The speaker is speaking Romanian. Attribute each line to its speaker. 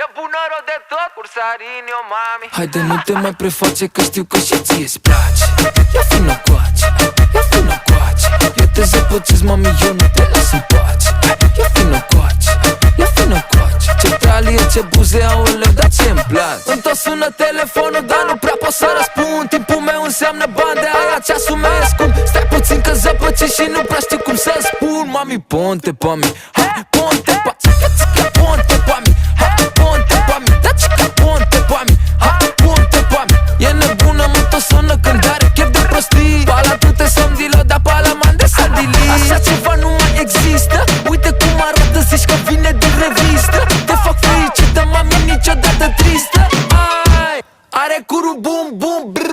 Speaker 1: E bună rău de tot, cursarinio, mami.
Speaker 2: Haide, nu te mai preface că știu că și ție-ți place. Ia fino coace, ia fino coace. Eu te zăpăcesc, mami, eu nu te las în pace. Ia fino coace, ia fino coace. Ce talie, ce buze, aoleu, dar ce-mi place. Îmi tot sună telefonul, dar nu prea pot să răspund. Timpul meu înseamnă bani, de aia ceasul meu e scump. Stai puțin că zăpăcesc și nu prea știu cum să spun. Mami, ponte pa mi, hai, ponte pa, ponte pa mi, hai, ponte pa mi, da cica, ponte pa mi, hai, ponte pa mi. E nebună, mă, tot sună când are chef de prostii. Pala tu te somdilă, dar pala man de sandili. Așa ceva nu mai există. Uite cum arată, zici că vine din revistă. Te fac fericită, mami, niciodată tristă. Ai, are curul bum bum brr.